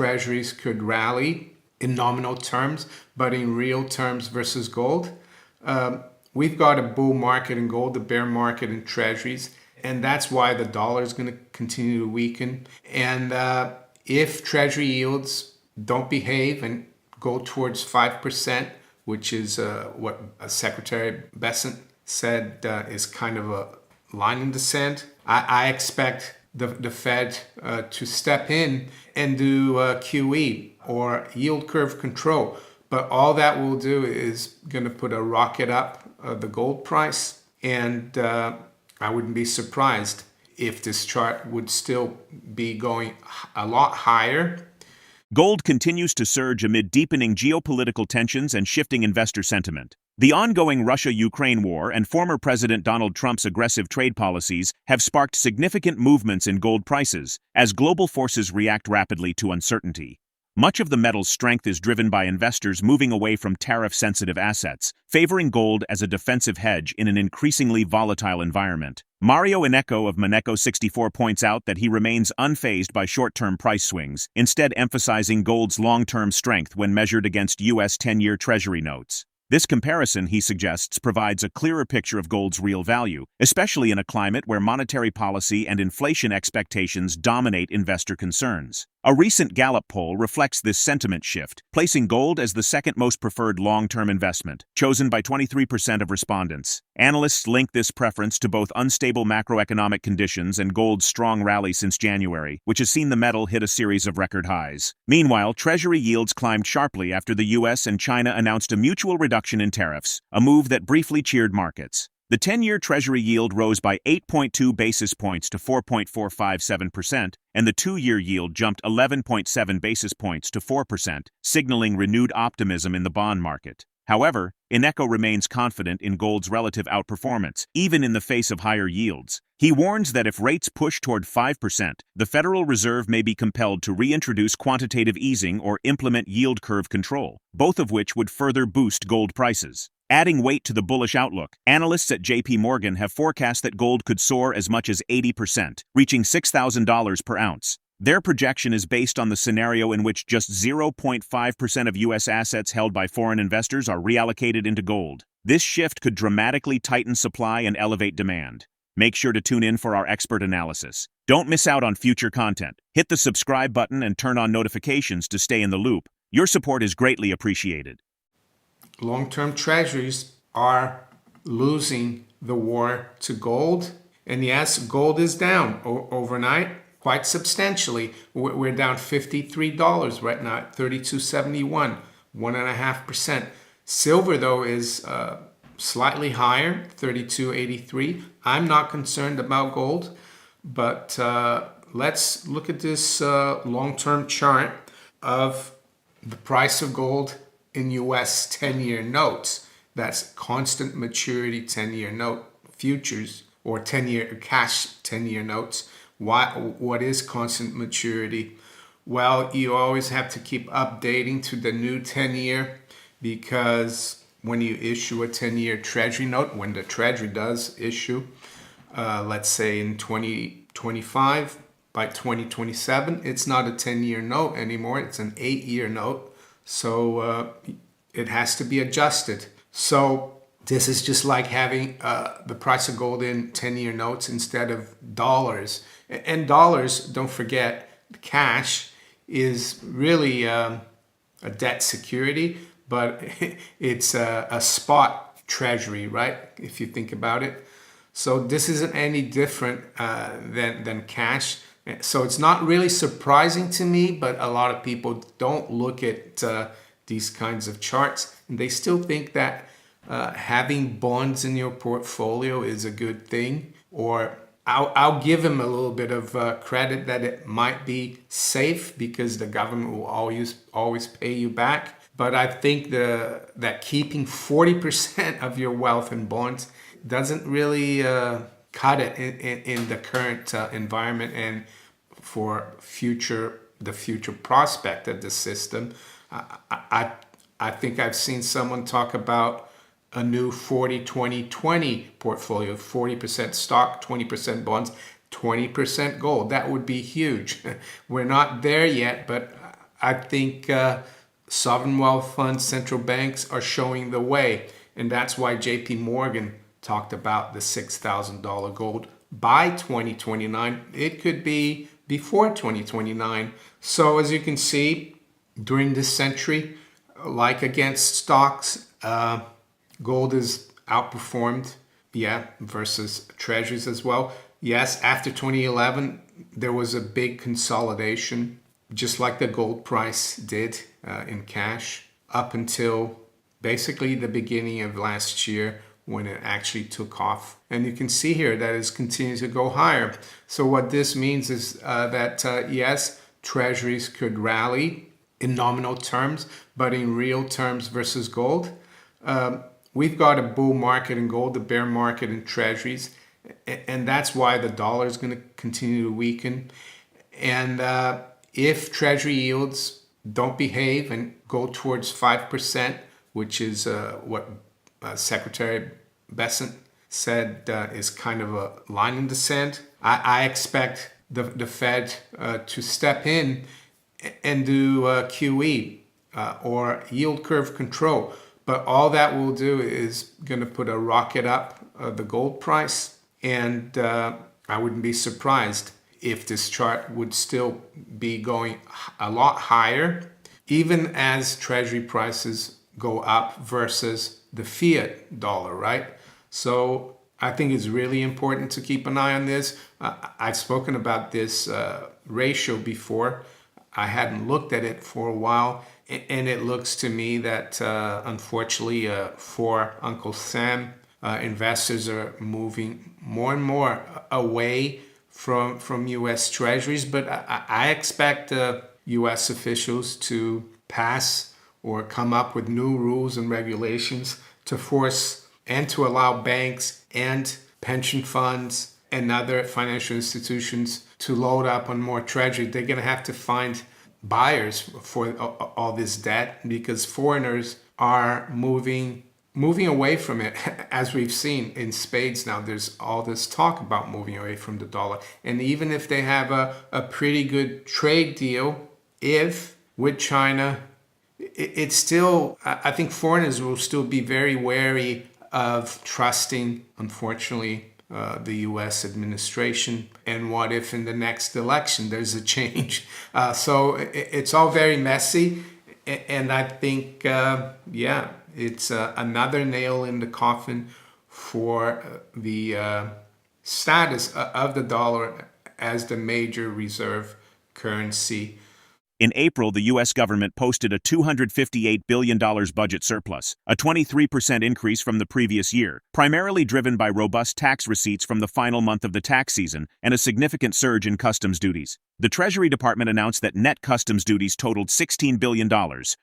Treasuries could rally in nominal terms, but in real terms versus gold. We've got a bull market in gold, a bear market in Treasuries, and that's why the dollar is going to continue to weaken. And if Treasury yields don't behave and go towards 5%, which is what Secretary Bessent said is kind of a line in the sand, I expect the Fed to step in and do QE or yield curve control. But all that will do is going to put a rocket up the gold price. And I wouldn't be surprised if this chart would still be going a lot higher. Gold continues to surge amid deepening geopolitical tensions and shifting investor sentiment. The ongoing Russia-Ukraine war and former President Donald Trump's aggressive trade policies have sparked significant movements in gold prices as global forces react rapidly to uncertainty. Much of the metal's strength is driven by investors moving away from tariff-sensitive assets, favoring gold as a defensive hedge in an increasingly volatile environment. MarioInnecco of MarioInnecco64 points out that he remains unfazed by short-term price swings, instead emphasizing gold's long-term strength when measured against U.S. 10-year Treasury notes. This comparison, he suggests, provides a clearer picture of gold's real value, especially in a climate where monetary policy and inflation expectations dominate investor concerns. A recent Gallup poll reflects this sentiment shift, placing gold as the second most preferred long-term investment, chosen by 23% of respondents. Analysts link this preference to both unstable macroeconomic conditions and gold's strong rally since January, which has seen the metal hit a series of record highs. Meanwhile, Treasury yields climbed sharply after the U.S. and China announced a mutual reduction in tariffs, a move that briefly cheered markets. The 10-year Treasury yield rose by 8.2 basis points to 4.457%, and the 2-year yield jumped 11.7 basis points to 4%, signaling renewed optimism in the bond market. However, Innecco remains confident in gold's relative outperformance, even in the face of higher yields. He warns that if rates push toward 5%, the Federal Reserve may be compelled to reintroduce quantitative easing or implement yield curve control, both of which would further boost gold prices. Adding weight to the bullish outlook, analysts at J.P. Morgan have forecast that gold could soar as much as 80%, reaching $6,000 per ounce. Their projection is based on the scenario in which just 0.5% of U.S. assets held by foreign investors are reallocated into gold. This shift could dramatically tighten supply and elevate demand. Make sure to tune in for our expert analysis. Don't miss out on future content. Hit the subscribe button and turn on notifications to stay in the loop. Your support is greatly appreciated. Long-term treasuries are losing the war to gold. And yes, gold is down overnight quite substantially. We're down $53 right now at $32.71, 1.5%. Silver, though, is slightly higher, $32.83. I'm not concerned about gold, but let's look at this long-term chart of the price of gold in U.S. 10-year notes. That's constant maturity 10-year note futures or 10-year cash 10-year notes. What is constant maturity? Well, you always have to keep updating to the new 10-year because when you issue a 10-year Treasury note, when the Treasury does issue, let's say in 2025, by 2027, it's not a 10-year note anymore. It's an 8-year note. So it has to be adjusted. So this is just like having the price of gold in 10-year notes instead of dollars. And dollars, don't forget, cash is really a debt security, but it's a spot treasury, right? If you think about it. So this isn't any different than cash. So it's not really surprising to me, but a lot of people don't look at these kinds of charts, and they still think that having bonds in your portfolio is a good thing. Or I'll give them a little bit of credit that it might be safe because the government will always pay you back. But I think that keeping 40% of your wealth in bonds doesn't really cut it in the current environment and for the future prospect of the system. I think I've seen someone talk about a new 40-20-20 portfolio, 40% stock, 20% bonds, 20% gold. That would be huge. We're not there yet, but I think sovereign wealth funds, central banks are showing the way. And that's why JP Morgan talked about the $6,000 gold by 2029. It could be before 2029. So as you can see, during this century, like against stocks, gold is outperformed, versus treasuries as well. Yes, after 2011, there was a big consolidation, just like the gold price did in cash, up until basically the beginning of last year when it actually took off. And you can see here that it's continued to go higher. So what this means is that yes, treasuries could rally in nominal terms, but in real terms versus gold, we've got a bull market in gold, a bear market in treasuries, and that's why the dollar is going to continue to weaken. And if treasury yields don't behave and go towards 5%, which is what Secretary Bessent said is kind of a line in the sand, I expect the Fed to step in and do QE or yield curve control. But all that will do is going to put a rocket up the gold price. And I wouldn't be surprised if this chart would still be going a lot higher, even as treasury prices go up versus the fiat dollar, right? So I think it's really important to keep an eye on this. I've spoken about this ratio before. I hadn't looked at it for a while, and it looks to me that unfortunately for Uncle Sam, investors are moving more and more away from U.S. Treasuries. But I expect U.S. officials to pass or come up with new rules and regulations to force and to allow banks and pension funds and other financial institutions to load up on more treasury. They're going to have to find buyers for all this debt because foreigners are moving away from it, as we've seen in spades now. There's all this talk about moving away from the dollar. And even if they have a pretty good trade deal, if with China, it's still, I think foreigners will still be very wary of trusting, unfortunately, the U.S. administration. And what if in the next election there's a change? So it's all very messy. And I think, it's another nail in the coffin for the status of the dollar as the major reserve currency. In April, the U.S. government posted a $258 billion budget surplus, a 23% increase from the previous year, primarily driven by robust tax receipts from the final month of the tax season and a significant surge in customs duties. The Treasury Department announced that net customs duties totaled $16 billion,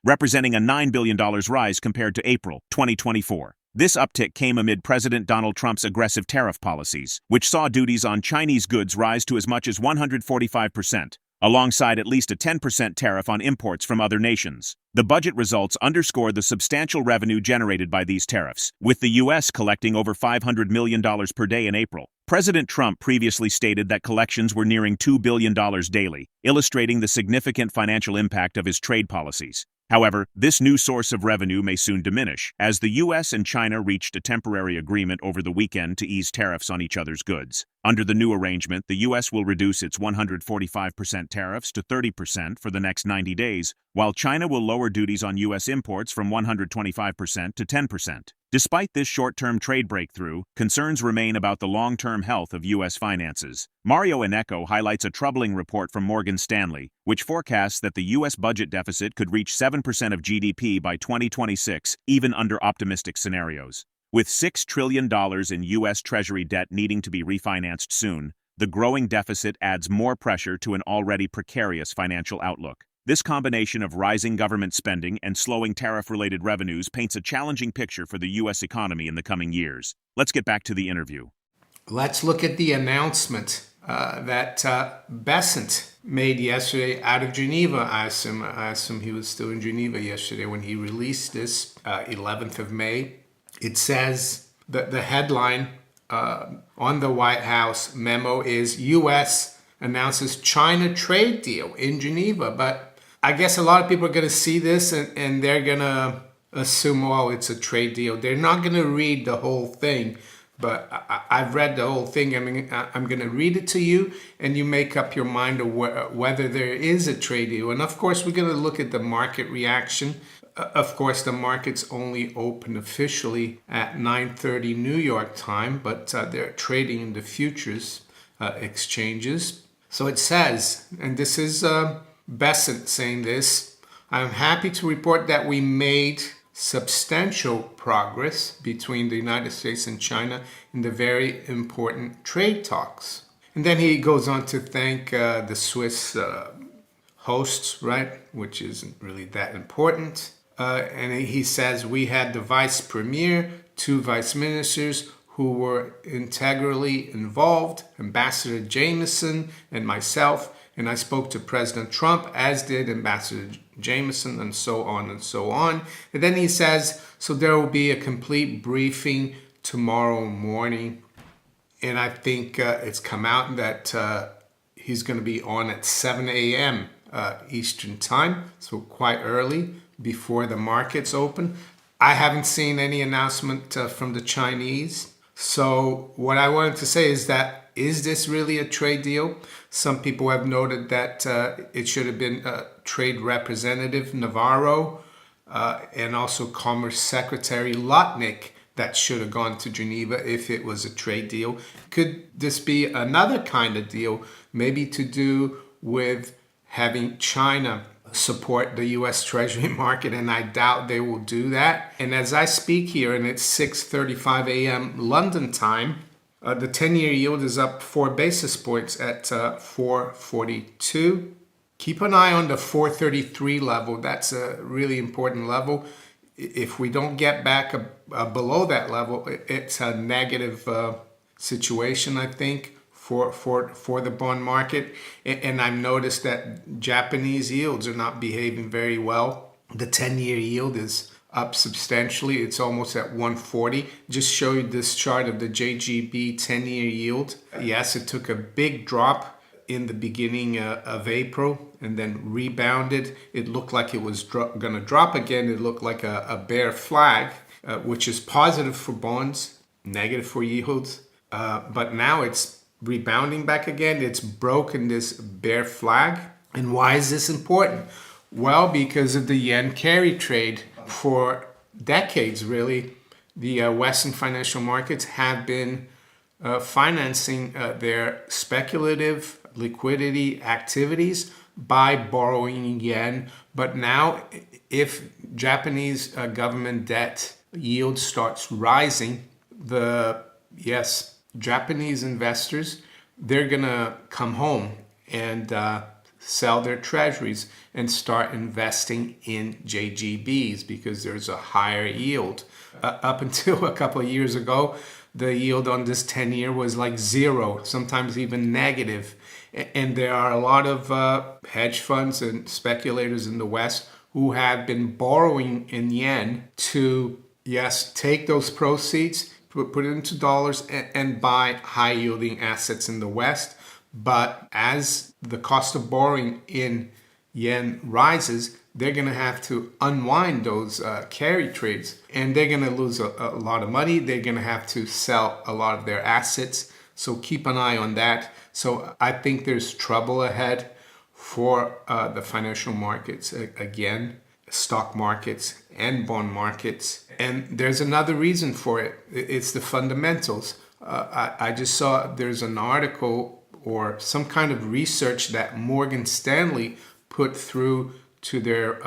representing a $9 billion rise compared to April 2024. This uptick came amid President Donald Trump's aggressive tariff policies, which saw duties on Chinese goods rise to as much as 145%. Alongside at least a 10% tariff on imports from other nations. The budget results underscore the substantial revenue generated by these tariffs, with the U.S. collecting over $500 million per day in April. President Trump previously stated that collections were nearing $2 billion daily, illustrating the significant financial impact of his trade policies. However, this new source of revenue may soon diminish, as the U.S. and China reached a temporary agreement over the weekend to ease tariffs on each other's goods. Under the new arrangement, the U.S. will reduce its 145% tariffs to 30% for the next 90 days, while China will lower duties on U.S. imports from 125% to 10%. Despite this short-term trade breakthrough, concerns remain about the long-term health of U.S. finances. MarioInnecco highlights a troubling report from Morgan Stanley, which forecasts that the U.S. budget deficit could reach 7% of GDP by 2026, even under optimistic scenarios. With $6 trillion in U.S. Treasury debt needing to be refinanced soon, the growing deficit adds more pressure to an already precarious financial outlook. This combination of rising government spending and slowing tariff-related revenues paints a challenging picture for the U.S. economy in the coming years. Let's get back to the interview. Let's look at the announcement that Bessent made yesterday out of Geneva. I assume he was still in Geneva yesterday when he released this, 11th of May. It says that the headline on the White House memo is U.S. announces China trade deal in Geneva, but I guess a lot of people are going to see this and they're going to assume, well, it's a trade deal. They're not going to read the whole thing, but I've read the whole thing. I'm going to read it to you and you make up your mind of whether there is a trade deal. And of course, we're going to look at the market reaction. Of course, the market's only open officially at 9:30 New York time, but they're trading in the futures exchanges. So it says, and this is Besant saying this, I'm happy to report that we made substantial progress between the United States and China in the very important trade talks. And then he goes on to thank the Swiss hosts, right, which isn't really that important. And he says, we had the vice premier, 2 vice ministers who were integrally involved, Ambassador Jameson and myself, and I spoke to President Trump, as did Ambassador Jameson, and so on and so on. And then he says, so there will be a complete briefing tomorrow morning. And I think it's come out that he's going to be on at 7 a.m. Eastern time, so quite early before the markets open. I haven't seen any announcement from the Chinese. So what I wanted to say is that, is this really a trade deal? Some people have noted that it should have been Trade Representative Navarro and also Commerce Secretary Lotnick that should have gone to Geneva if it was a trade deal. Could this be another kind of deal, maybe to do with having China support the US Treasury market? And I doubt they will do that. And as I speak here, and it's 6:35 a.m. London time, the 10-year yield is up 4 basis points at 4.42. Keep an eye on the 4.33 level. That's a really important level. If we don't get back below that level, it's a negative situation, I think, for the bond market. And I've noticed that Japanese yields are not behaving very well. The 10-year yield is up substantially. It's almost at 140. Just show you this chart of the JGB 10-year yield. Yes, it took a big drop in the beginning of April and then rebounded. It looked like it was going to drop again. It looked like a bear flag, which is positive for bonds, negative for yields. But now it's rebounding back again. It's broken this bear flag. And why is this important? Well, because of the yen carry trade. For decades, really, the Western financial markets have been financing their speculative liquidity activities by borrowing yen. But now, if Japanese government debt yield starts rising, Japanese investors, they're going to come home and sell their treasuries and start investing in JGBs because there's a higher yield. Up until a couple of years ago, the yield on this 10-year was like 0, sometimes even negative. And there are a lot of hedge funds and speculators in the West who have been borrowing in yen to, take those proceeds, put it into dollars and buy high-yielding assets in the West. But as the cost of borrowing in yen rises, they're going to have to unwind those carry trades, and they're going to lose a lot of money. They're going to have to sell a lot of their assets. So keep an eye on that. So I think there's trouble ahead for the financial markets, again, stock markets and bond markets. And there's another reason for it. It's the fundamentals. I just saw there's an article or some kind of research that Morgan Stanley put through to their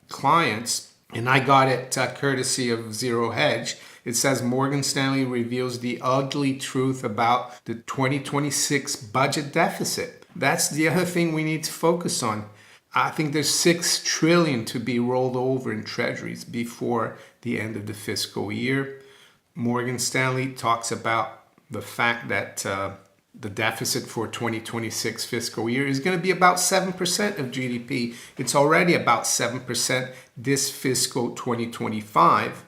clients, and I got it courtesy of Zero Hedge. It says Morgan Stanley reveals the ugly truth about the 2026 budget deficit. That's the other thing we need to focus on. I think there's $6 trillion to be rolled over in treasuries before the end of the fiscal year. Morgan Stanley talks about the fact that the deficit for 2026 fiscal year is going to be about 7% of GDP. It's already about 7% this fiscal 2025.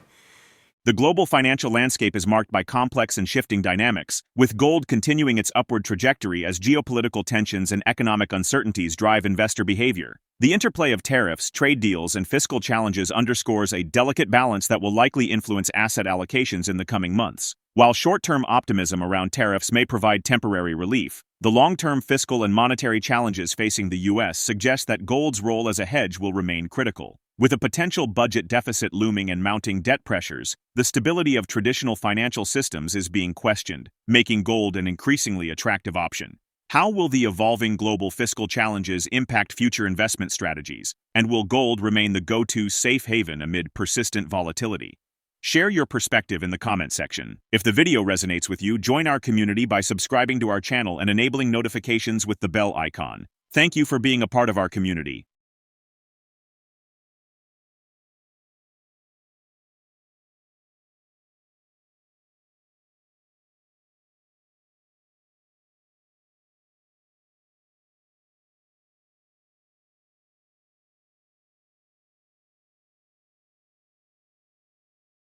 The global financial landscape is marked by complex and shifting dynamics, with gold continuing its upward trajectory as geopolitical tensions and economic uncertainties drive investor behavior. The interplay of tariffs, trade deals, and fiscal challenges underscores a delicate balance that will likely influence asset allocations in the coming months. While short-term optimism around tariffs may provide temporary relief, the long-term fiscal and monetary challenges facing the U.S. suggest that gold's role as a hedge will remain critical. With a potential budget deficit looming and mounting debt pressures, the stability of traditional financial systems is being questioned, making gold an increasingly attractive option. How will the evolving global fiscal challenges impact future investment strategies, and will gold remain the go-to safe haven amid persistent volatility? Share your perspective in the comment section. If the video resonates with you, join our community by subscribing to our channel and enabling notifications with the bell icon. Thank you for being a part of our community.